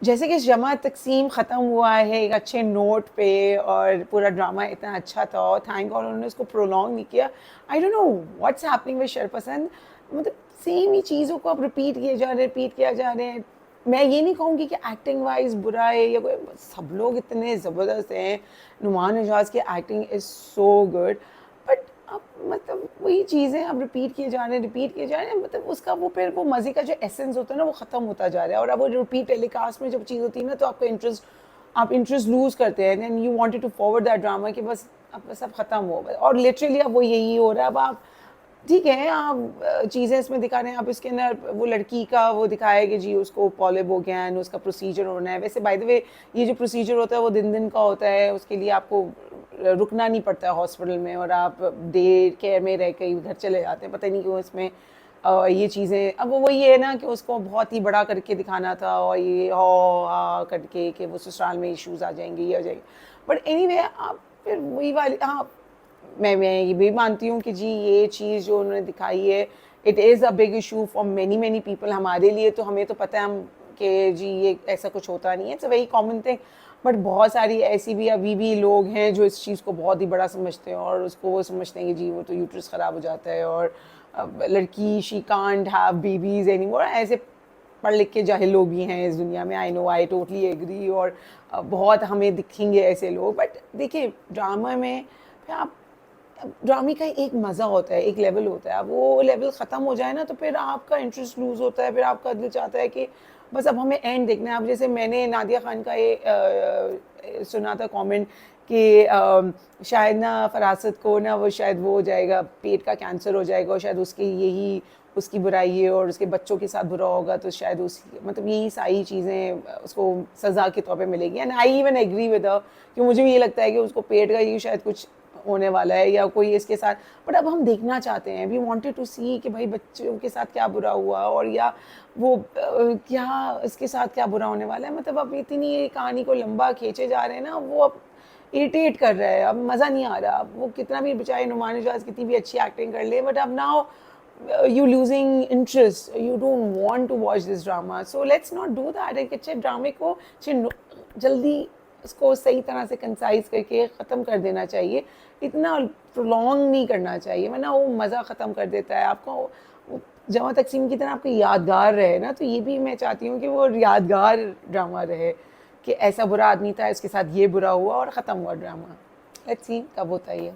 जैसे कि जमा तकसीम ख़त्म हुआ है एक अच्छे नोट पे और पूरा ड्रामा इतना अच्छा था और थैंक गॉड उन्होंने उसको प्रोलॉन्ग नहीं किया। I don't know what's happening with शरपसंद, मतलब सेम ही चीज़ों को अब रिपीट किए जा रहे हैं, रिपीट किया जा रहे हैं। मैं ये नहीं कहूँगी कि एक्टिंग वाइज बुरा है या कोई, सब लोग इतने ज़बरदस्त हैं। नुमान एजाज की acting is so good, but अब मतलब वही चीज़ें अब रिपीट किए जा रहे हैं, रिपीट किए जा रहे हैं, मतलब उसका वो फिर वो मज़े का जो एसेंस होता है ना वो ख़त्म होता जा रहा है। और अब वो रिपीट टेलीकास्ट में जब चीज़ होती है ना तो आपका इंटरेस्ट, आप इंटरेस्ट लूज़ करते हैं, then you wanted to forward that drama कि बस अब सब ख़त्म हो गया। और लिटरली अब वो यही हो रहा है। अब आप ठीक है, आप चीज़ें इसमें दिखा रहे हैं, आप इसके अंदर वो लड़की का वो दिखाया कि जी उसको पॉलिप हो गया है, उसका प्रोसीजर होना है। वैसे बाय द वे ये जो प्रोसीजर होता है वो दिन दिन का होता है, उसके लिए आपको रुकना नहीं पड़ता है हॉस्पिटल में और आप डे केयर में रह के घर चले जाते हैं। पता नहीं क्यों इसमें ये चीज़ें, अब वो ये है ना कि उसको बहुत ही बड़ा करके दिखाना था और ये हो करके कि वो ससुराल में इश्यूज आ जाएंगे, ये आ जाएंगे। बट एनीवे आप फिर वही वाली, हाँ मैं ये भी मानती हूँ कि जी ये चीज़ जो उन्होंने दिखाई है it is a big issue for many many people. हमारे लिए तो हमें तो पता है हम कि जी ये ऐसा कुछ होता नहीं है, it's a very common thing. But बहुत सारी ऐसी भी अभी भी लोग हैं जो इस चीज़ को बहुत ही बड़ा समझते हैं और उसको वो समझते हैं कि जी वो तो यूट्रस ख़राब हो जाता है और लड़की she can't have babies any more. ऐसे पढ़ लिख के जाहिल लोग भी हैं इस दुनिया में, I know, I totally agree. और बहुत हमें दिखेंगे ऐसे लोग। बट देखिए ड्रामा में फिर आप, ड्रामे का एक मज़ा होता है, एक लेवल होता है, अब वो लेवल ख़त्म हो जाए ना तो फिर आपका इंटरेस्ट लूज़ होता है, फिर आपका दिल चाहता है कि बस अब हमें एंड देखना है। अब जैसे मैंने नादिया खान का ये सुना था कमेंट कि शायद ना फरासत को ना वो शायद वो हो जाएगा, पेट का कैंसर हो जाएगा और शायद उसकी यही उसकी बुराई है और उसके बच्चों के साथ बुरा होगा तो शायद उस मतलब यही सारी चीज़ें उसको सज़ा के तौर पे मिलेगी। And I even agree with her कि मुझे भी ये लगता है कि उसको पेट का ही शायद कुछ होने वाला है या कोई इसके साथ। बट अब हम देखना चाहते हैं, वी वांटेड टू सी कि भाई बच्चों के साथ क्या बुरा हुआ और या वो क्या इसके साथ क्या बुरा होने वाला है। मतलब अब इतनी कहानी को लंबा खींचे जा रहे हैं ना, वो अब इरिटेट कर रहा है, अब मज़ा नहीं आ रहा। अब वो कितना भी बेचारे नुमान एजाज कितनी भी अच्छी एक्टिंग कर ले, बट अब now you losing interest, you don't want to watch this drama, so let's not do that। एक अच्छे ड्रामे को जल्दी उसको सही तरह से कंसाइज करके ख़त्म कर देना चाहिए, इतना प्रोलॉन्ग नहीं करना चाहिए वरना वो मज़ा ख़त्म कर देता है आपको। जमा तकसीम की तरह आपको यादगार रहे ना, तो ये भी मैं चाहती हूँ कि वो यादगार ड्रामा रहे कि ऐसा बुरा आदमी था, इसके साथ ये बुरा हुआ और ख़त्म हुआ ड्रामा। लेट्स सी कब होता है ये।